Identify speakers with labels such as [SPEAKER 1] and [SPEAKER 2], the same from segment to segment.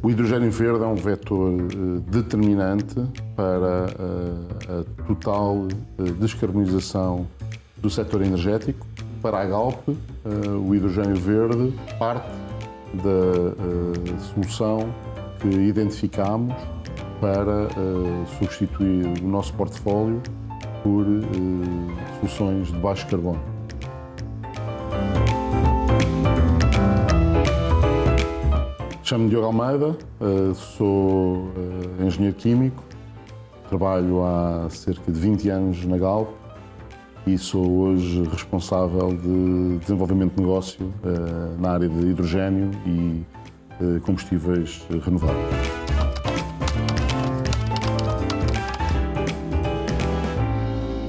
[SPEAKER 1] O hidrogênio verde é um vetor determinante para a total descarbonização do setor energético. Para a Galp, o hidrogênio verde parte da solução que identificámos para substituir o nosso portfólio por soluções de baixo carbono. Chamo-me Diogo Almeida, sou engenheiro químico, trabalho há cerca de 20 anos na Galp e sou hoje responsável de desenvolvimento de negócio na área de hidrogênio e combustíveis renováveis.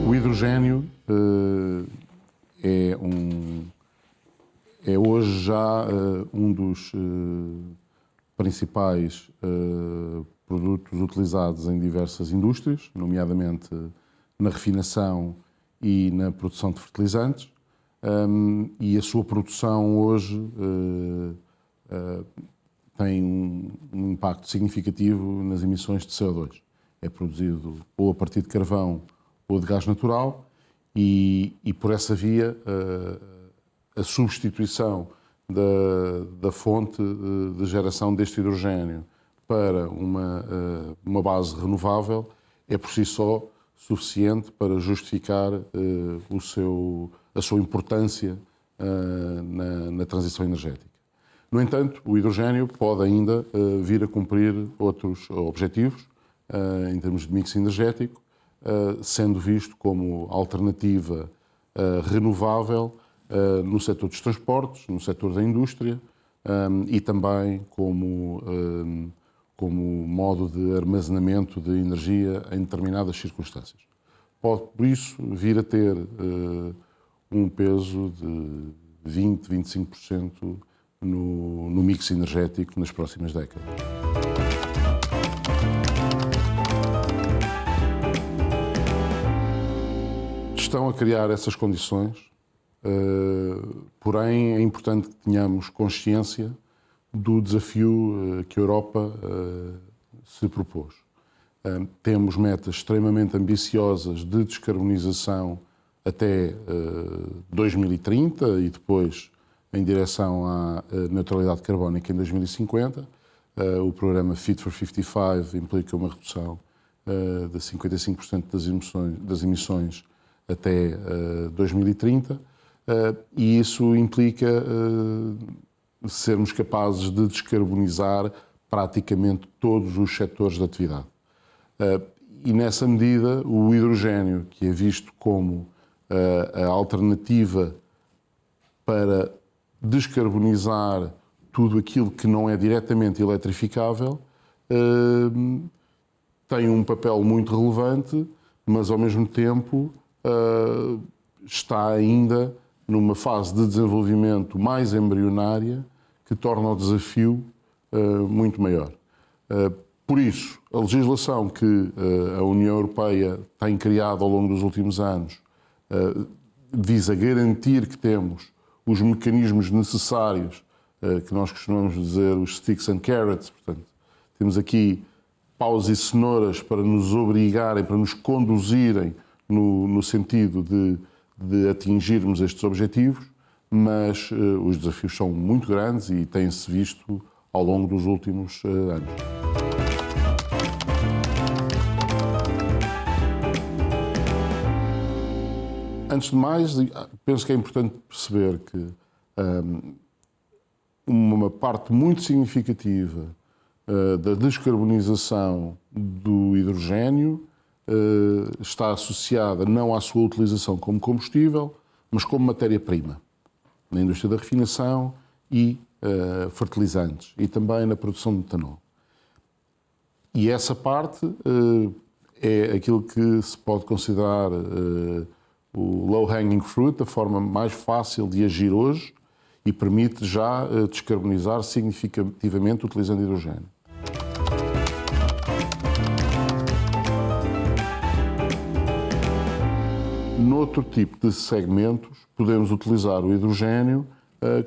[SPEAKER 1] O hidrogênio é hoje já um dos principais produtos utilizados em diversas indústrias, nomeadamente na refinação e na produção de fertilizantes, e a sua produção hoje tem um impacto significativo nas emissões de CO2. É produzido ou a partir de carvão ou de gás natural e por essa via a substituição da fonte de geração deste hidrogênio para uma base renovável é por si só suficiente para justificar a sua importância na transição energética. No entanto, o hidrogênio pode ainda vir a cumprir outros objetivos em termos de mix energético, sendo visto como alternativa renovável no setor dos transportes, no setor da indústria e também como modo de armazenamento de energia em determinadas circunstâncias. Pode, por isso, vir a ter um peso de 20-25% no mix energético nas próximas décadas. Estão a criar essas condições, porém é importante que tenhamos consciência do desafio que a Europa se propôs. Temos metas extremamente ambiciosas de descarbonização até 2030 e depois em direção à neutralidade carbónica em 2050. O programa Fit for 55 implica uma redução de 55% das emissões até 2030 e isso implica sermos capazes de descarbonizar praticamente todos os setores de atividade. E nessa medida o hidrogênio, que é visto como a alternativa para descarbonizar tudo aquilo que não é diretamente eletrificável, tem um papel muito relevante, mas ao mesmo tempo está ainda numa fase de desenvolvimento mais embrionária que torna o desafio muito maior. Por isso, a legislação que a União Europeia tem criado ao longo dos últimos anos visa garantir que temos os mecanismos necessários, que nós costumamos dizer os sticks and carrots, portanto, temos aqui paus e cenouras para nos obrigarem, para nos conduzirem no sentido de atingirmos estes objetivos, mas os desafios são muito grandes e têm-se visto ao longo dos últimos anos. Antes de mais, penso que é importante perceber que uma parte muito significativa da descarbonização do hidrogênio está associada não à sua utilização como combustível, mas como matéria-prima, na indústria da refinação e fertilizantes, e também na produção de metanol. E essa parte é aquilo que se pode considerar o low-hanging fruit, a forma mais fácil de agir hoje e permite já descarbonizar significativamente utilizando hidrogênio. Noutro tipo de segmentos, podemos utilizar o hidrogênio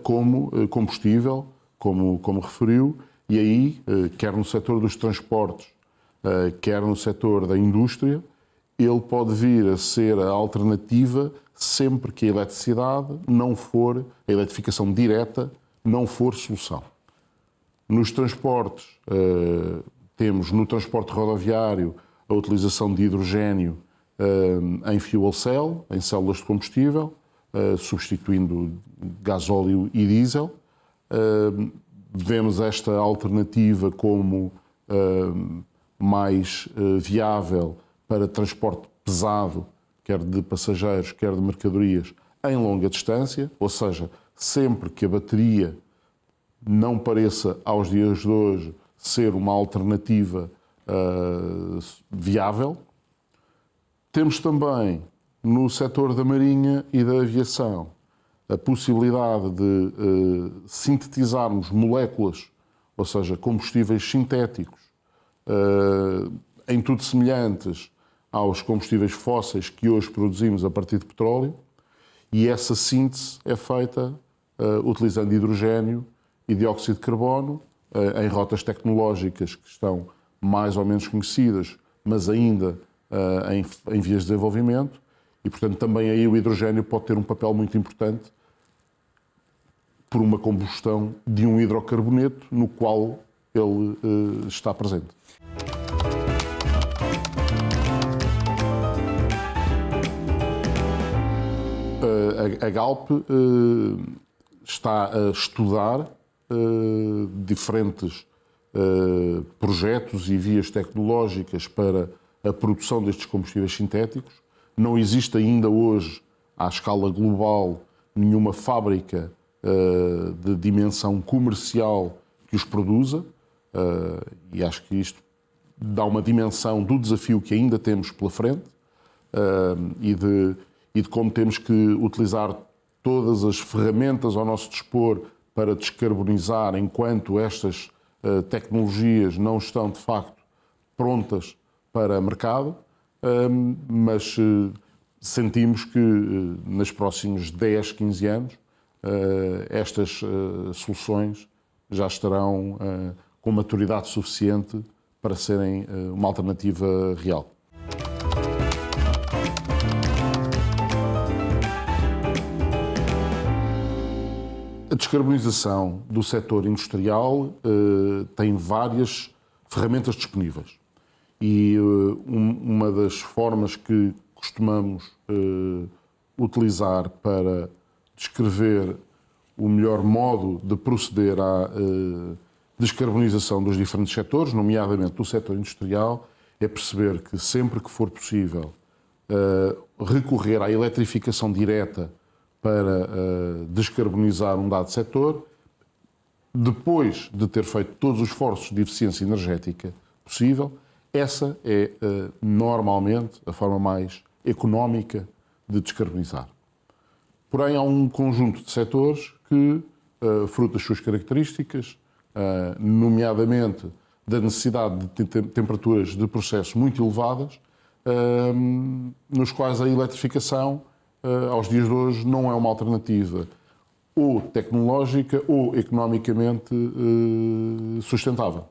[SPEAKER 1] como combustível, como referiu, E aí, quer no setor dos transportes, quer no setor da indústria, ele pode vir a ser a alternativa sempre que a eletricidade não for, a eletrificação direta, não for solução. Nos transportes, temos no transporte rodoviário a utilização de hidrogénio em fuel cell, em células de combustível, substituindo gasóleo e diesel. Vemos esta alternativa como mais viável para transporte pesado, quer de passageiros, quer de mercadorias, em longa distância, ou seja, sempre que a bateria não pareça, aos dias de hoje, ser uma alternativa viável. Temos também, no setor da marinha e da aviação, a possibilidade de sintetizarmos moléculas, ou seja, combustíveis sintéticos, em tudo semelhantes aos combustíveis fósseis que hoje produzimos a partir de petróleo, e essa síntese é feita utilizando hidrogénio e dióxido de carbono em rotas tecnológicas que estão mais ou menos conhecidas, mas ainda em vias de desenvolvimento, e portanto também aí o hidrogénio pode ter um papel muito importante por uma combustão de um hidrocarboneto no qual ele está presente. A Galp está a estudar diferentes projetos e vias tecnológicas para a produção destes combustíveis sintéticos. Não existe ainda hoje, à escala global, nenhuma fábrica de dimensão comercial que os produza, e acho que isto dá uma dimensão do desafio que ainda temos pela frente e de como temos que utilizar todas as ferramentas ao nosso dispor para descarbonizar enquanto estas tecnologias não estão, de facto, prontas para mercado, mas sentimos que nos próximos 10, 15 anos estas soluções já estarão com maturidade suficiente para serem uma alternativa real. A descarbonização do setor industrial tem várias ferramentas disponíveis e uma das formas que costumamos utilizar para descrever o melhor modo de proceder à descarbonização dos diferentes setores, nomeadamente do setor industrial, é perceber que sempre que for possível recorrer à eletrificação direta para descarbonizar um dado setor, depois de ter feito todos os esforços de eficiência energética possível, essa é normalmente a forma mais económica de descarbonizar. Porém, há um conjunto de setores que, fruto das suas características, nomeadamente da necessidade de temperaturas de processo muito elevadas, nos quais a eletrificação, aos dias de hoje, não é uma alternativa ou tecnológica ou economicamente sustentável.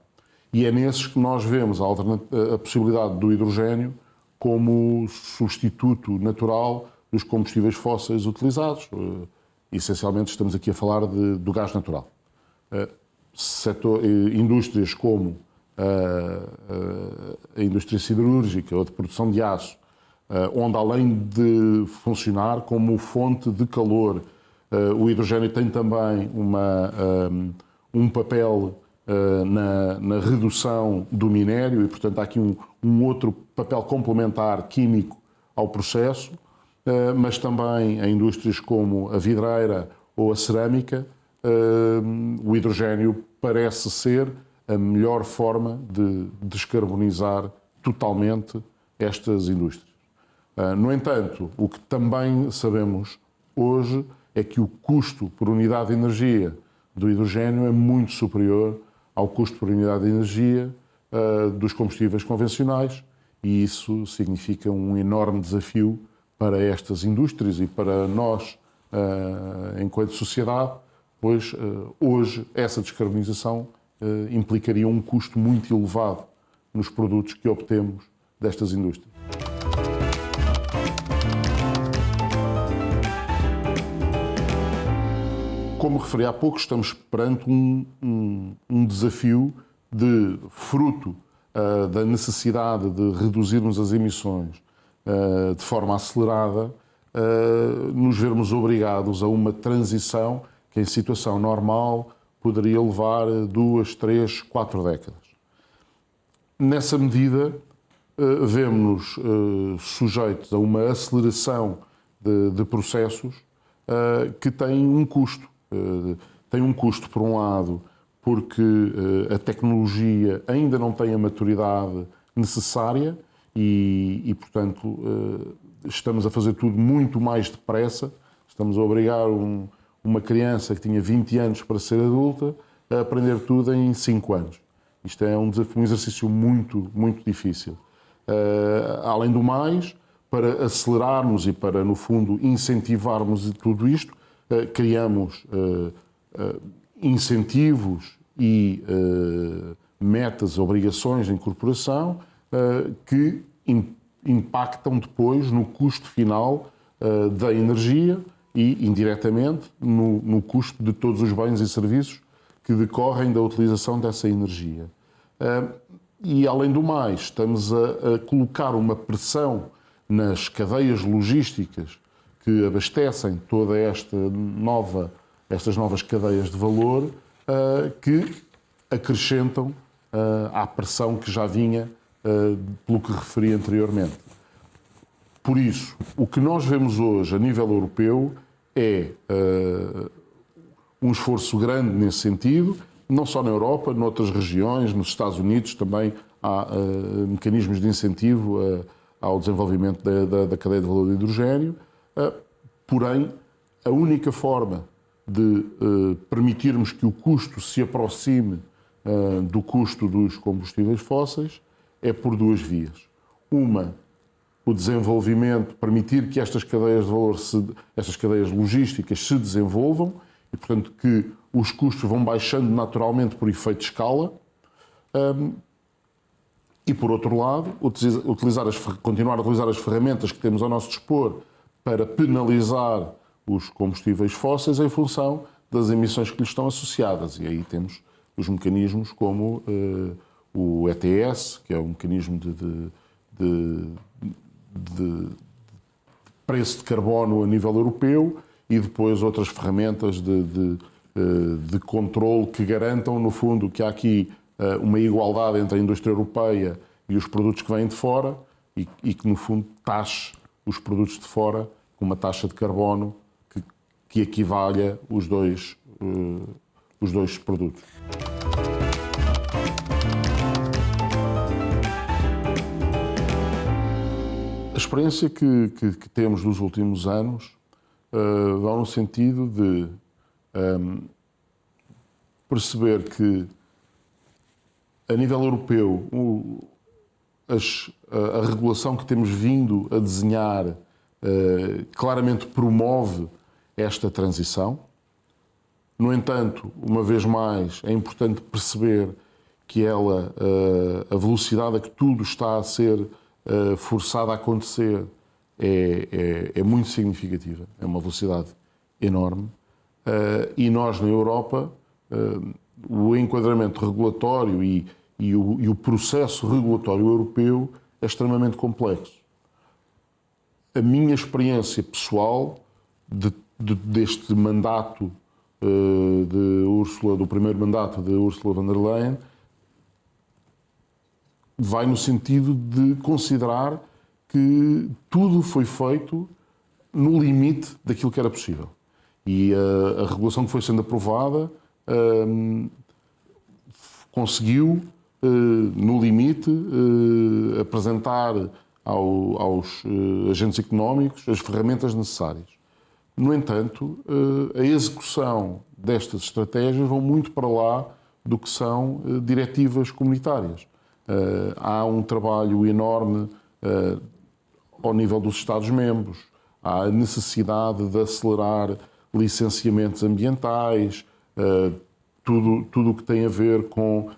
[SPEAKER 1] E é nesses que nós vemos a possibilidade do hidrogénio como substituto natural dos combustíveis fósseis utilizados. Essencialmente estamos aqui a falar do gás natural. Indústrias como a indústria siderúrgica ou de produção de aço, onde além de funcionar como fonte de calor, o hidrogénio tem também um papel na redução do minério e, portanto, há aqui um outro papel complementar químico ao processo, mas também em indústrias como a vidreira ou a cerâmica, o hidrogénio parece ser a melhor forma de descarbonizar totalmente estas indústrias. No entanto, o que também sabemos hoje é que o custo por unidade de energia do hidrogénio é muito superior ao custo por unidade de energia dos combustíveis convencionais, e isso significa um enorme desafio para estas indústrias e para nós, enquanto sociedade, pois hoje essa descarbonização implicaria um custo muito elevado nos produtos que obtemos destas indústrias. Como referi há pouco, estamos perante um desafio fruto da necessidade de reduzirmos as emissões de forma acelerada, nos vermos obrigados a uma transição que, em situação normal, poderia levar 2, 3, 4 décadas. Nessa medida, vemos-nos sujeitos a uma aceleração de processos que têm um custo. Tem um custo, por um lado, porque a tecnologia ainda não tem a maturidade necessária e portanto, estamos a fazer tudo muito mais depressa. Estamos a obrigar uma criança que tinha 20 anos para ser adulta a aprender tudo em 5 anos. Isto é um exercício muito, muito difícil. Além do mais, para acelerarmos e para, no fundo, incentivarmos tudo isto, criamos incentivos e metas, obrigações de incorporação que impactam depois no custo final da energia e, indiretamente, no custo de todos os bens e serviços que decorrem da utilização dessa energia. E, além do mais, estamos a colocar uma pressão nas cadeias logísticas que abastecem toda estas novas cadeias de valor, que acrescentam à pressão que já vinha pelo que referi anteriormente. Por isso, o que nós vemos hoje a nível europeu é um esforço grande nesse sentido, não só na Europa, noutras regiões, nos Estados Unidos também há mecanismos de incentivo ao desenvolvimento da cadeia de valor do hidrogénio. Porém, a única forma de permitirmos que o custo se aproxime do custo dos combustíveis fósseis é por 2 vias. Uma, o desenvolvimento, permitir que estas cadeias de valor, estas cadeias logísticas se desenvolvam e, portanto, que os custos vão baixando naturalmente por efeito de escala. E, por outro lado, continuar a utilizar as ferramentas que temos ao nosso dispor para penalizar os combustíveis fósseis em função das emissões que lhes estão associadas. E aí temos os mecanismos como o ETS, que é um mecanismo de preço de carbono a nível europeu, e depois outras ferramentas de controle que garantam, no fundo, que há aqui uma igualdade entre a indústria europeia e os produtos que vêm de fora e que, no fundo, taxe os produtos de fora com uma taxa de carbono que equivalha os dois produtos. A experiência que temos nos últimos anos vai no sentido de perceber que, a nível europeu, a regulação que temos vindo a desenhar claramente promove esta transição. No entanto, uma vez mais, é importante perceber que a velocidade a que tudo está a ser forçado a acontecer é muito significativa. É uma velocidade enorme. E nós, na Europa, o enquadramento regulatório e o processo regulatório europeu é extremamente complexo. A minha experiência pessoal deste mandato do primeiro mandato de Ursula von der Leyen vai no sentido de considerar que tudo foi feito no limite daquilo que era possível. E a regulação que foi sendo aprovada conseguiu, no limite, apresentar aos agentes económicos as ferramentas necessárias. No entanto, a execução destas estratégias vão muito para lá do que são diretivas comunitárias. Há um trabalho enorme ao nível dos Estados-membros, há a necessidade de acelerar licenciamentos ambientais, tudo o que tem a ver com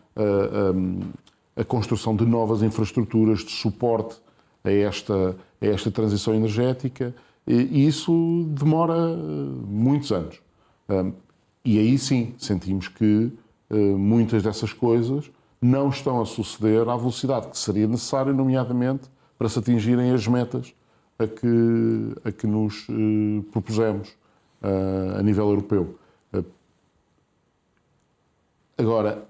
[SPEAKER 1] a construção de novas infraestruturas de suporte a esta transição energética, e isso demora muitos anos. E aí sim, sentimos que muitas dessas coisas não estão a suceder à velocidade que seria necessária, nomeadamente para se atingirem as metas a que nos propusemos a nível europeu. Agora,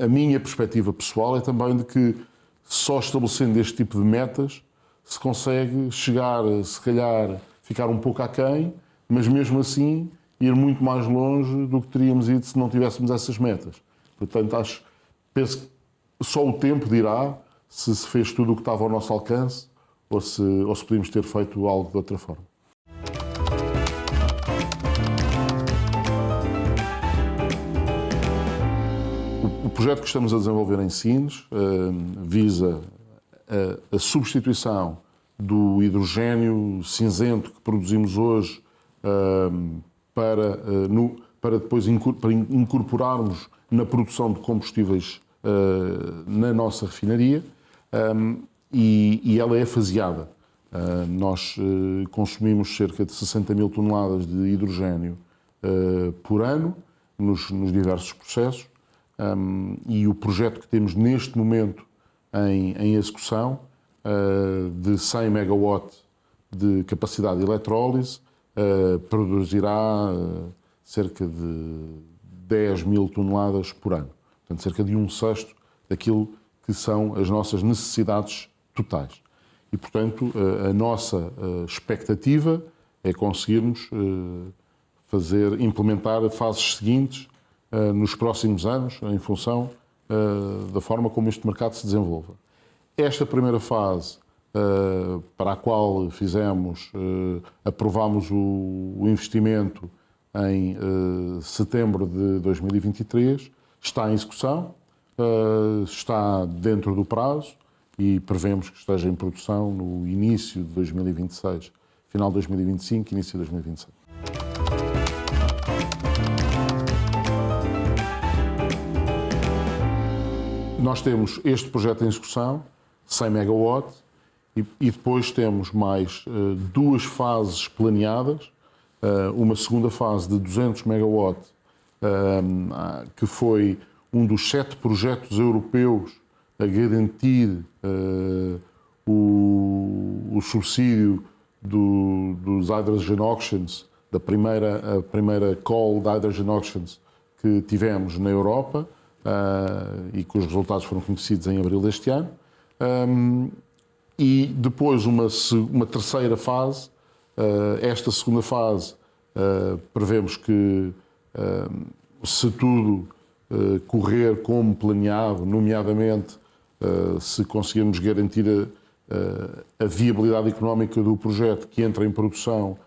[SPEAKER 1] a minha perspectiva pessoal é também de que só estabelecendo este tipo de metas se consegue chegar, se calhar, ficar um pouco aquém, mas mesmo assim ir muito mais longe do que teríamos ido se não tivéssemos essas metas. Portanto, penso que só o tempo dirá se fez tudo o que estava ao nosso alcance ou se podíamos ter feito algo de outra forma. O projeto que estamos a desenvolver em Sines visa a substituição do hidrogênio cinzento que produzimos hoje para depois incorporarmos na produção de combustíveis na nossa refinaria, e ela é faseada. Nós consumimos cerca de 60 mil toneladas de hidrogênio por ano nos diversos processos, e o projeto que temos neste momento em execução, de 100 megawatt de capacidade de eletrólise, produzirá cerca de 10 mil toneladas por ano. Portanto, cerca de 1/6 daquilo que são as nossas necessidades totais. E, portanto, a nossa expectativa é conseguirmos implementar fases seguintes nos próximos anos, em função da forma como este mercado se desenvolva. Esta primeira fase, para a qual aprovámos o investimento em setembro de 2023, está em execução, está dentro do prazo e prevemos que esteja em produção no início de 2026, final de 2025, início de 2026. Nós temos este projeto em execução, 100 megawatt, e depois temos mais duas fases planeadas, uma segunda fase de 200 megawatt, que foi um dos 7 projetos europeus a garantir o subsídio dos Hydrogen Auctions, a primeira call de Hydrogen Auctions que tivemos na Europa, e cujos resultados foram conhecidos em abril deste ano. E depois uma terceira fase. Esta segunda fase prevemos que, se tudo correr como planeado, nomeadamente se conseguirmos garantir a viabilidade económica do projeto, que entra em produção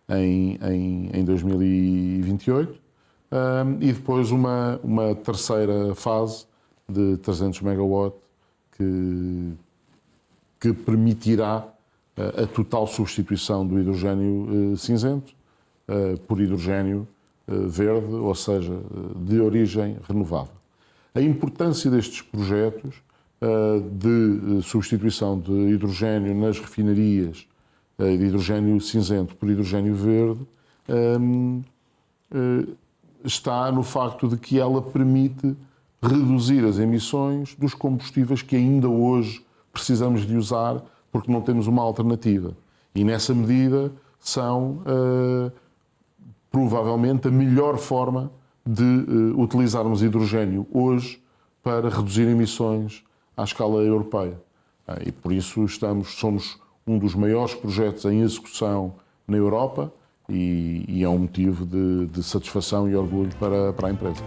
[SPEAKER 1] em 2028, e depois uma terceira fase de 300 megawatt que permitirá a total substituição do hidrogênio cinzento por hidrogênio verde, ou seja, de origem renovável. A importância destes projetos de substituição de hidrogênio nas refinarias, de hidrogênio cinzento por hidrogênio verde, está no facto de que ela permite reduzir as emissões dos combustíveis que ainda hoje precisamos de usar porque não temos uma alternativa. E nessa medida são provavelmente a melhor forma de utilizarmos hidrogênio hoje para reduzir emissões à escala europeia. E por isso somos um dos maiores projetos em execução na Europa, e é um motivo de satisfação e orgulho para a empresa.